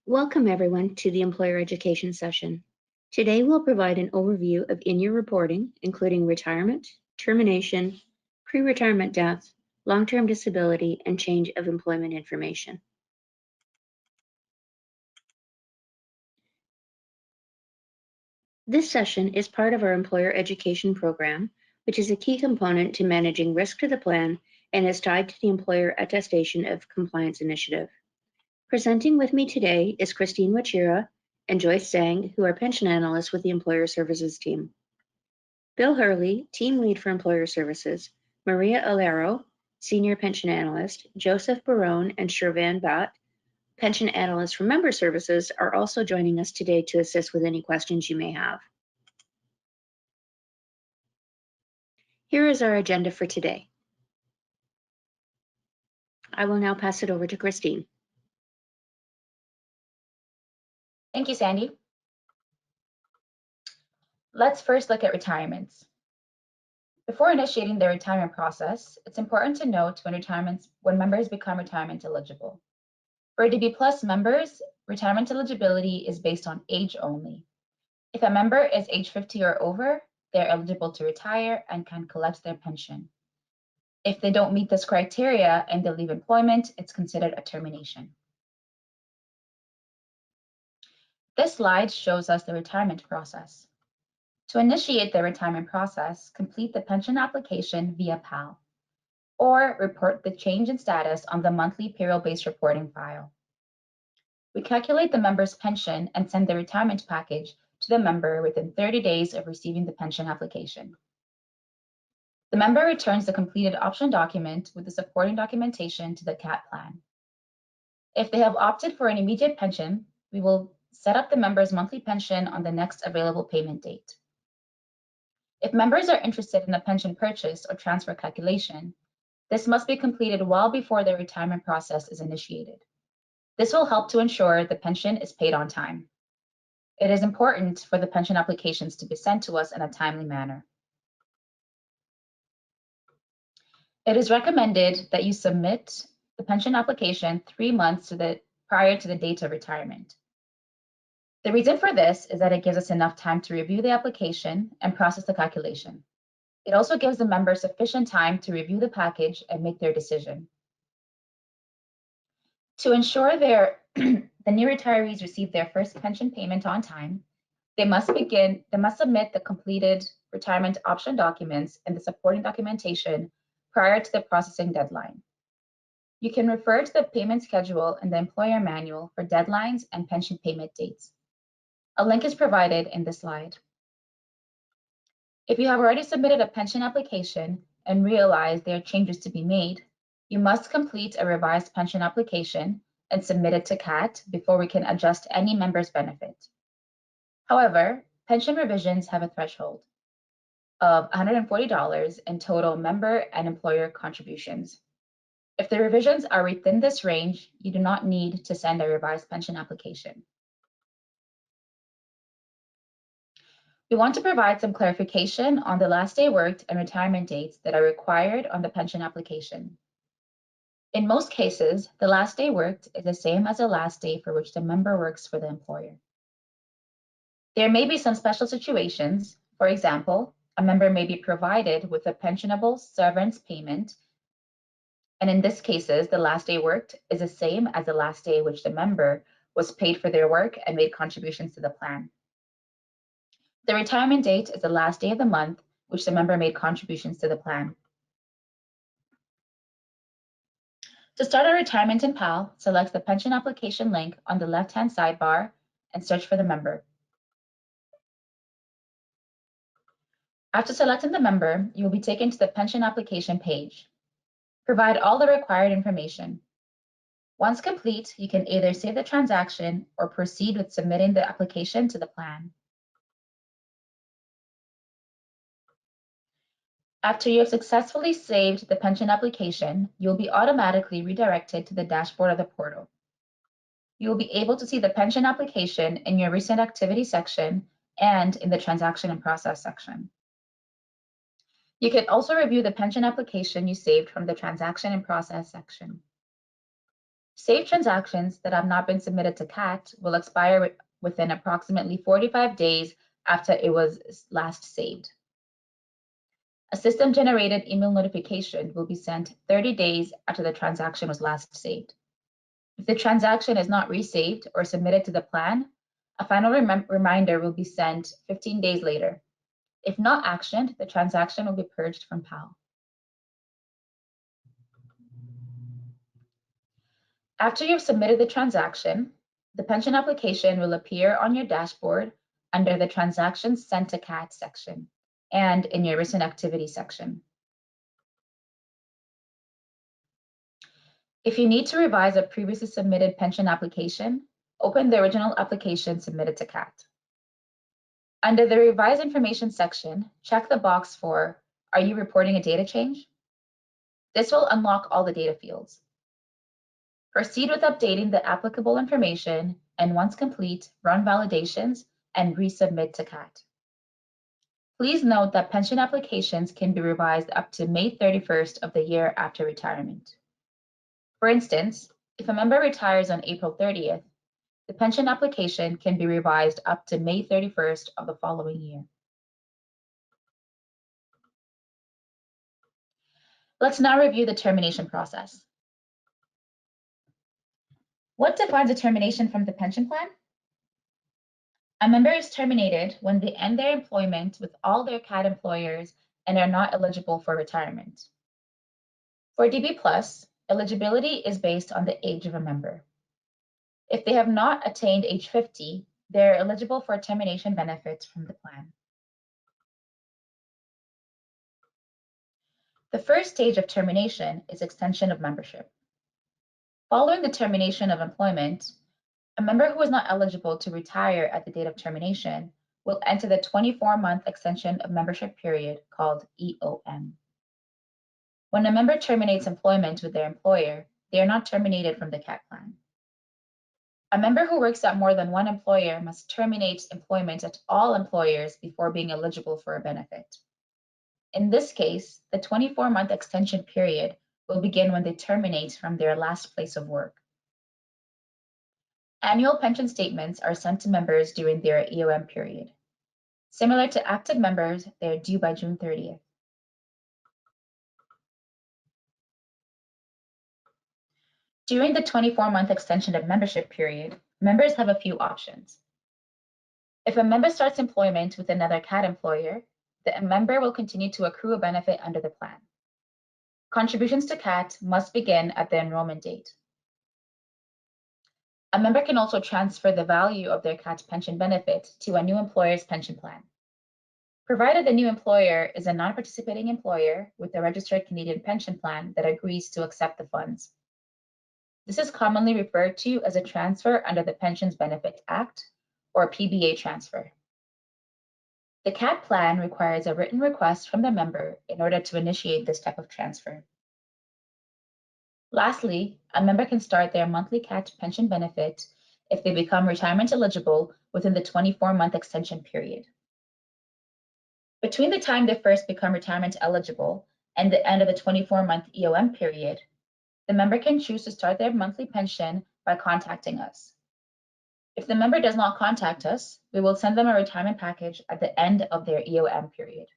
Welcome everyone to the employer education session. Today we'll provide an overview of in-year reporting, including retirement, termination, pre-retirement death, long-term disability, and change of employment information. This session is part of our employer education program, which is a key component to managing risk to the plan and is tied to the employer attestation of compliance initiative. Presenting with me today is Christine Wachira and Joyce Zhang, who are pension analysts with the Employer Services team. Bill Hurley, team lead for Employer Services, Maria Alero, senior pension analyst, Joseph Barone and Shervan Bhatt, pension analysts for Member Services, are also joining us today to assist with any questions you may have. Here is our agenda for today. I will now pass it over to Christine. Thank you, Sandy. Let's first look at retirements. Before initiating the retirement process, it's important to note when members become retirement eligible. For DBplus members, retirement eligibility is based on age only. If a member is age 50 or over, they're eligible to retire and can collect their pension. If they don't meet this criteria and they leave employment, it's considered a termination. This slide shows us the retirement process. To initiate the retirement process, complete the pension application via PAL, or report the change in status on the monthly payroll-based reporting file. We calculate the member's pension and send the retirement package to the member within 30 days of receiving the pension application. The member returns the completed option document with the supporting documentation to the CAAT plan. If they have opted for an immediate pension, we will set up the member's monthly pension on the next available payment date. If members are interested in a pension purchase or transfer calculation, this must be completed well before the retirement process is initiated. This will help to ensure the pension is paid on time. It is important for the pension applications to be sent to us in a timely manner. It is recommended that you submit the pension application 3 months prior to the date of retirement. The reason for this is that it gives us enough time to review the application and process the calculation. It also gives the member sufficient time to review the package and make their decision. To ensure the new retirees receive their first pension payment on time, they must submit the completed retirement option documents and the supporting documentation prior to the processing deadline. You can refer to the payment schedule in the employer manual for deadlines and pension payment dates. A link is provided in this slide. If you have already submitted a pension application and realize there are changes to be made, you must complete a revised pension application and submit it to CAAT before we can adjust any member's benefit. However, pension revisions have a threshold of $140 in total member and employer contributions. If the revisions are within this range, you do not need to send a revised pension application. We want to provide some clarification on the last day worked and retirement dates that are required on the pension application. In most cases, the last day worked is the same as the last day for which the member works for the employer. There may be some special situations. For example, a member may be provided with a pensionable severance payment, and in this cases, the last day worked is the same as the last day which the member was paid for their work and made contributions to the plan. The retirement date is the last day of the month which the member made contributions to the plan. To start a retirement in PAL, select the pension application link on the left-hand sidebar and search for the member. After selecting the member, you will be taken to the pension application page. Provide all the required information. Once complete, you can either save the transaction or proceed with submitting the application to the plan. After you have successfully saved the pension application, you will be automatically redirected to the dashboard of the portal. You will be able to see the pension application in your recent activity section and in the transaction and process section. You can also review the pension application you saved from the transaction and process section. Saved transactions that have not been submitted to CAAT will expire within approximately 45 days after it was last saved. A system-generated email notification will be sent 30 days after the transaction was last saved. If the transaction is not resaved or submitted to the plan, a final reminder will be sent 15 days later. If not actioned, the transaction will be purged from PAL. After you've submitted the transaction, the pension application will appear on your dashboard under the Transactions Sent to CAAT section and in your Recent Activity section. If you need to revise a previously submitted pension application, open the original application submitted to CAAT. Under the Revise Information section, check the box for Are you reporting a data change? This will unlock all the data fields. Proceed with updating the applicable information, and once complete, run validations and resubmit to CAAT. Please note that pension applications can be revised up to May 31st of the year after retirement. For instance, if a member retires on April 30th, the pension application can be revised up to May 31st of the following year. Let's now review the termination process. What defines a termination from the pension plan? A member is terminated when they end their employment with all their CAAT employers and are not eligible for retirement. For DBplus, eligibility is based on the age of a member. If they have not attained age 50, they're eligible for termination benefits from the plan. The first stage of termination is extension of membership. Following the termination of employment, a member who is not eligible to retire at the date of termination will enter the 24-month extension of membership period called EOM. When a member terminates employment with their employer, they are not terminated from the CAAT plan. A member who works at more than one employer must terminate employment at all employers before being eligible for a benefit. In this case, the 24-month extension period will begin when they terminate from their last place of work. Annual pension statements are sent to members during their EOM period. Similar to active members, they are due by June 30th. During the 24-month extension of membership period, members have a few options. If a member starts employment with another CAAT employer, the member will continue to accrue a benefit under the plan. Contributions to CAAT must begin at the enrollment date. A member can also transfer the value of their CAAT pension benefit to a new employer's pension plan, provided the new employer is a non-participating employer with a registered Canadian pension plan that agrees to accept the funds. This is commonly referred to as a transfer under the Pensions Benefit Act, or PBA transfer. The CAAT plan requires a written request from the member in order to initiate this type of transfer. Lastly, a member can start their monthly CAAT pension benefit if they become retirement eligible within the 24-month extension period. Between the time they first become retirement eligible and the end of the 24-month EOM period, the member can choose to start their monthly pension by contacting us. If the member does not contact us, we will send them a retirement package at the end of their EOM period.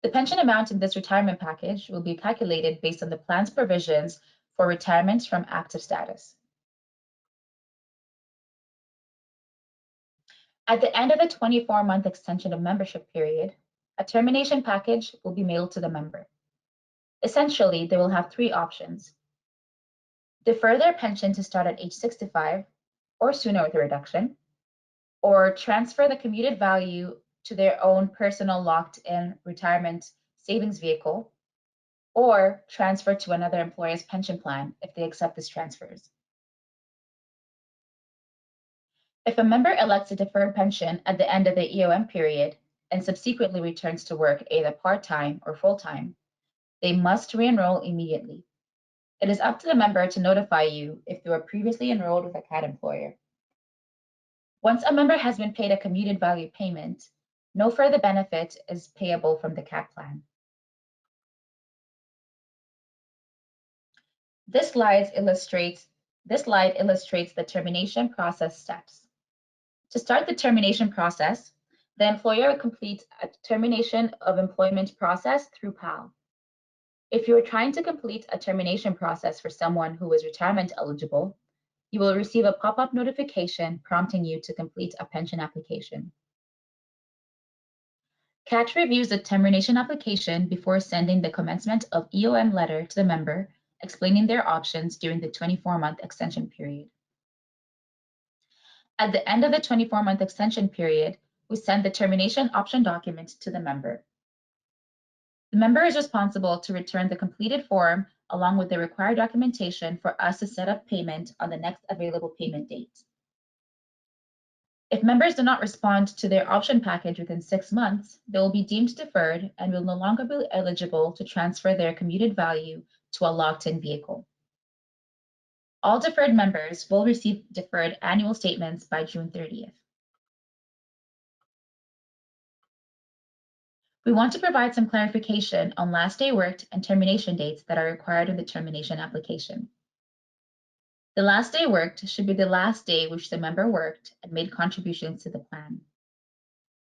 The pension amount in this retirement package will be calculated based on the plan's provisions for retirement from active status. At the end of the 24-month extension of membership period, a termination package will be mailed to the member. Essentially, they will have three options: defer their pension to start at age 65 or sooner with a reduction, or transfer the commuted value to their own personal locked-in retirement savings vehicle, or transfer to another employer's pension plan if they accept these transfers. If a member elects a deferred pension at the end of the EOM period and subsequently returns to work either part-time or full-time, they must re-enroll immediately. It is up to the member to notify you if they were previously enrolled with a CAAT employer. Once a member has been paid a commuted value payment, no further benefit is payable from the CAAT plan. This slide illustrates the termination process steps. To start the termination process, the employer completes a termination of employment process through PAL. If you are trying to complete a termination process for someone who is retirement eligible, you will receive a pop-up notification prompting you to complete a pension application. CAAT reviews the termination application before sending the commencement of EOM letter to the member, explaining their options during the 24-month extension period. At the end of the 24-month extension period, we send the termination option document to the member. The member is responsible to return the completed form along with the required documentation for us to set up payment on the next available payment date. If members do not respond to their option package within 6 months, they will be deemed deferred and will no longer be eligible to transfer their commuted value to a locked-in vehicle. All deferred members will receive deferred annual statements by June 30th. We want to provide some clarification on last day worked and termination dates that are required in the termination application. The last day worked should be the last day which the member worked and made contributions to the plan.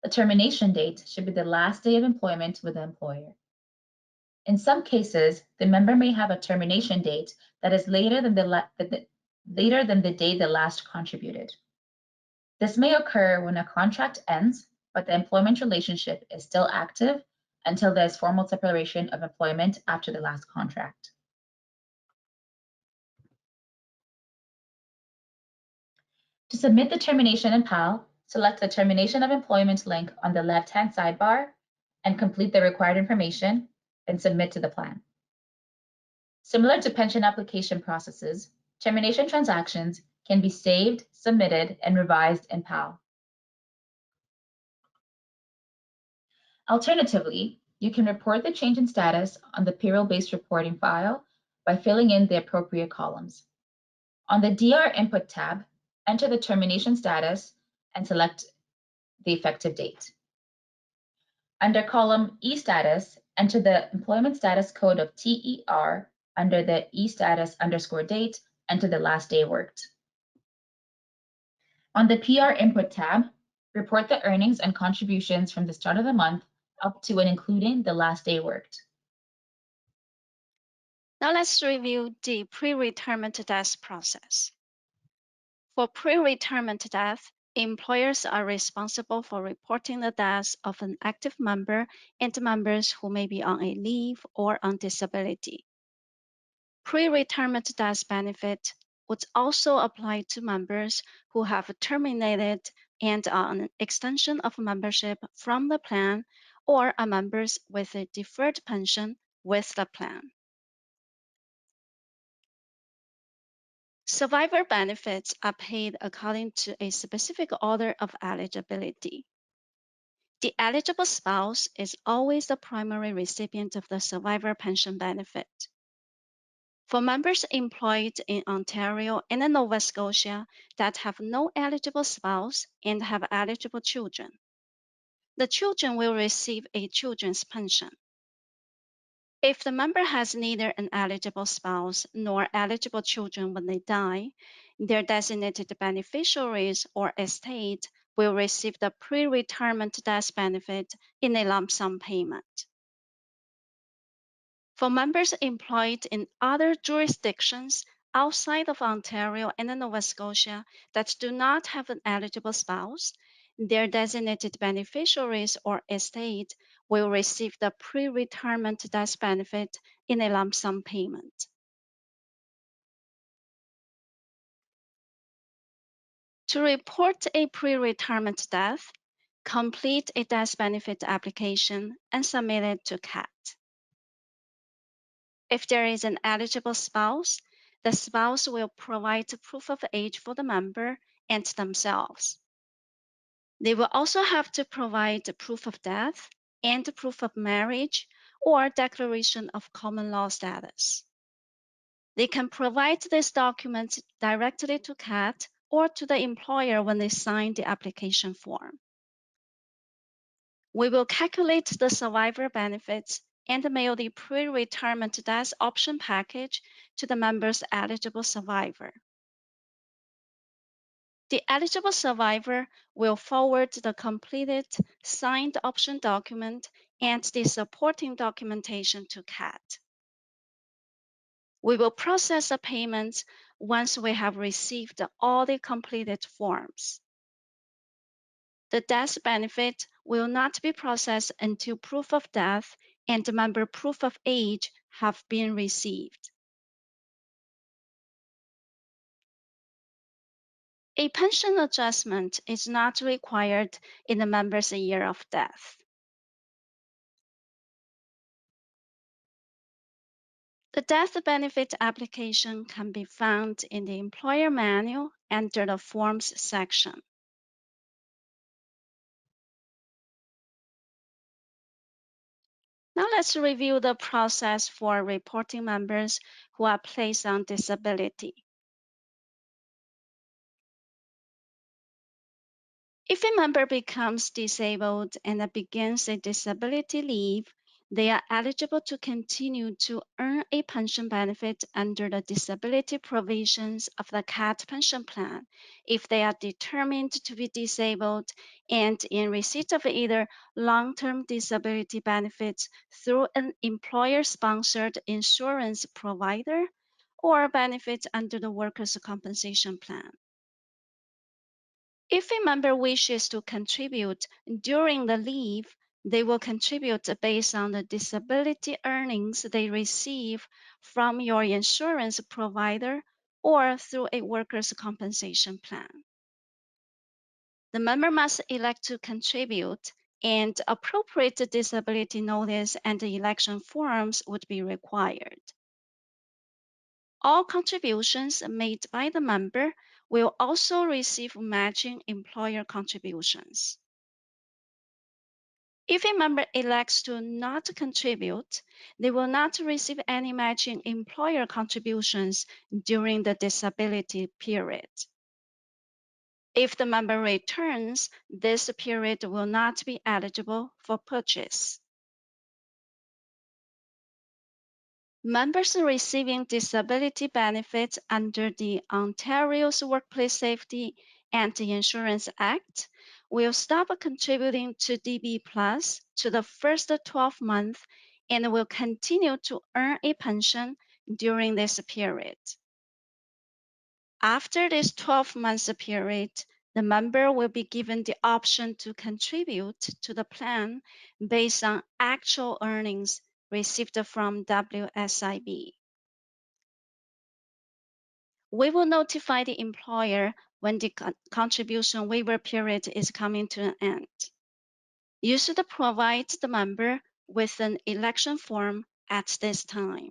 The termination date should be the last day of employment with the employer. In some cases, the member may have a termination date that is later than the day they last contributed. This may occur when a contract ends, but the employment relationship is still active until there is formal separation of employment after the last contract. To submit the termination in PAL, select the Termination of Employment link on the left-hand sidebar and complete the required information and submit to the plan. Similar to pension application processes, termination transactions can be saved, submitted, and revised in PAL. Alternatively, you can report the change in status on the payroll-based reporting file by filling in the appropriate columns. On the DR Input tab, enter the termination status and select the effective date. Under column E-status, enter the employment status code of TER. Under the E-status_date, enter the last day worked. On the PR Input tab, report the earnings and contributions from the start of the month up to and including the last day worked. Now let's review the pre-retirement death process. For pre-retirement death, employers are responsible for reporting the death of an active member and members who may be on a leave or on disability. Pre-retirement death benefit would also apply to members who have terminated and are on an extension of membership from the plan or are members with a deferred pension with the plan. Survivor benefits are paid according to a specific order of eligibility. The eligible spouse is always the primary recipient of the survivor pension benefit. For members employed in Ontario and Nova Scotia that have no eligible spouse and have eligible children, the children will receive a children's pension. If the member has neither an eligible spouse nor eligible children when they die, their designated beneficiaries or estate will receive the pre-retirement death benefit in a lump sum payment. For members employed in other jurisdictions outside of Ontario and Nova Scotia that do not have an eligible spouse, their designated beneficiaries or estate will receive the pre-retirement death benefit in a lump sum payment. To report a pre-retirement death, complete a death benefit application and submit it to CAAT. If there is an eligible spouse, the spouse will provide proof of age for the member and themselves. They will also have to provide proof of death and proof of marriage or declaration of common law status. They can provide these documents directly to CAAT or to the employer when they sign the application form. We will calculate the survivor benefits and mail the pre-retirement death option package to the member's eligible survivor. The eligible survivor will forward the completed signed option document and the supporting documentation to CAAT. We will process the payments once we have received all the completed forms. The death benefit will not be processed until proof of death and member proof of age have been received. A pension adjustment is not required in the member's year of death. The death benefit application can be found in the employer manual under the Forms section. Now let's review the process for reporting members who are placed on disability. If a member becomes disabled and begins a disability leave, they are eligible to continue to earn a pension benefit under the disability provisions of the CAAT Pension Plan if they are determined to be disabled and in receipt of either long-term disability benefits through an employer-sponsored insurance provider or benefits under the Workers' Compensation Plan. If a member wishes to contribute during the leave, they will contribute based on the disability earnings they receive from your insurance provider or through a workers' compensation plan. The member must elect to contribute, and appropriate disability notice and election forms would be required. All contributions made by the member will also receive matching employer contributions. If a member elects to not contribute, they will not receive any matching employer contributions during the disability period. If the member returns, this period will not be eligible for purchase. Members receiving disability benefits under the Ontario's Workplace Safety and Insurance Act will stop contributing to DBplus to the first 12 months and will continue to earn a pension during this period. After this 12-month period, the member will be given the option to contribute to the plan based on actual earnings received from WSIB. We will notify the employer when the contribution waiver period is coming to an end. You should provide the member with an election form at this time.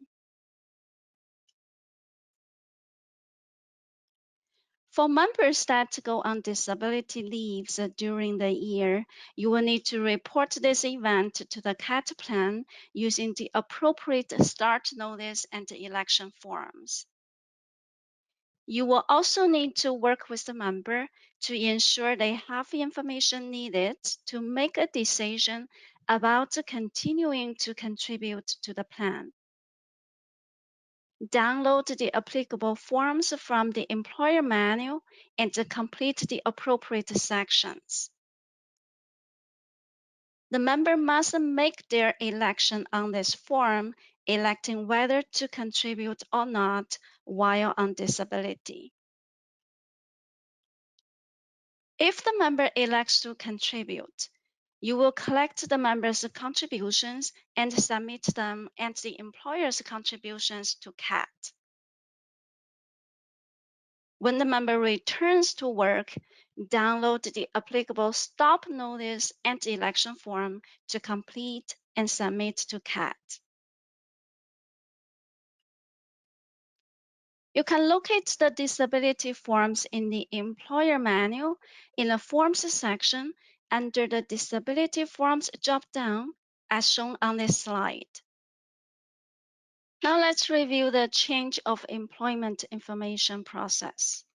For members that go on disability leaves during the year, you will need to report this event to the CAAT plan using the appropriate start notice and election forms. You will also need to work with the member to ensure they have the information needed to make a decision about continuing to contribute to the plan. Download the applicable forms from the employer manual and complete the appropriate sections. The member must make their election on this form, electing whether to contribute or not while on disability. If the member elects to contribute, you will collect the member's contributions and submit them and the employer's contributions to CAAT. When the member returns to work, download the applicable stop notice and election form to complete and submit to CAAT. You can locate the disability forms in the employer manual in the Forms section under the Disability Forms drop-down as shown on this slide. Now let's review the change of employment information process.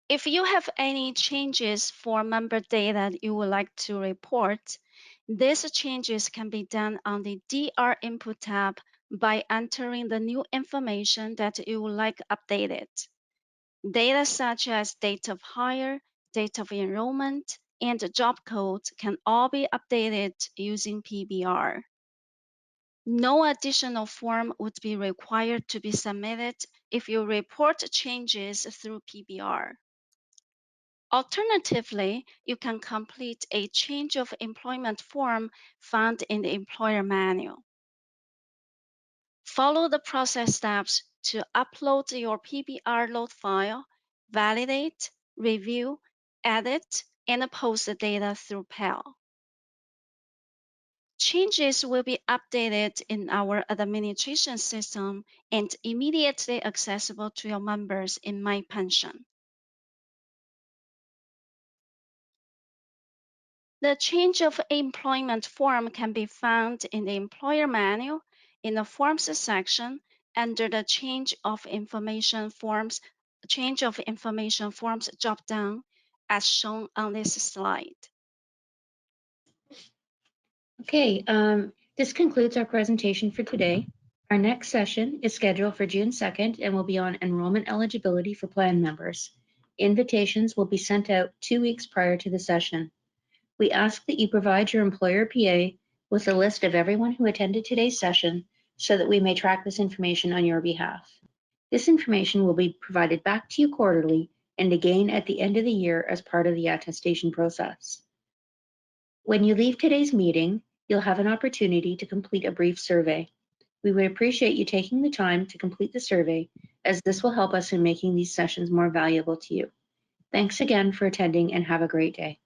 If you have any changes for member data you would like to report, These changes can be done on the DR Input tab by entering the new information that you would like updated. Data such as date of hire, date of enrollment, and job code can all be updated using PBR. No additional form would be required to be submitted if you report changes through PBR. Alternatively, you can complete a change of employment form found in the employer manual. Follow the process steps to upload your PBR load file, validate, review, edit, and post the data through PAL. Changes will be updated in our administration system and immediately accessible to your members in My Pension. The change of employment form can be found in the employer manual in the Forms section under the Change of Information Forms drop-down as shown on this slide. Okay, this concludes our presentation for today. Our next session is scheduled for June 2nd and will be on enrollment eligibility for plan members. Invitations will be sent out 2 weeks prior to the session. We ask that you provide your employer PA with a list of everyone who attended today's session so that we may track this information on your behalf. This information will be provided back to you quarterly and again at the end of the year as part of the attestation process. When you leave today's meeting, you'll have an opportunity to complete a brief survey. We would appreciate you taking the time to complete the survey, as this will help us in making these sessions more valuable to you. Thanks again for attending and have a great day.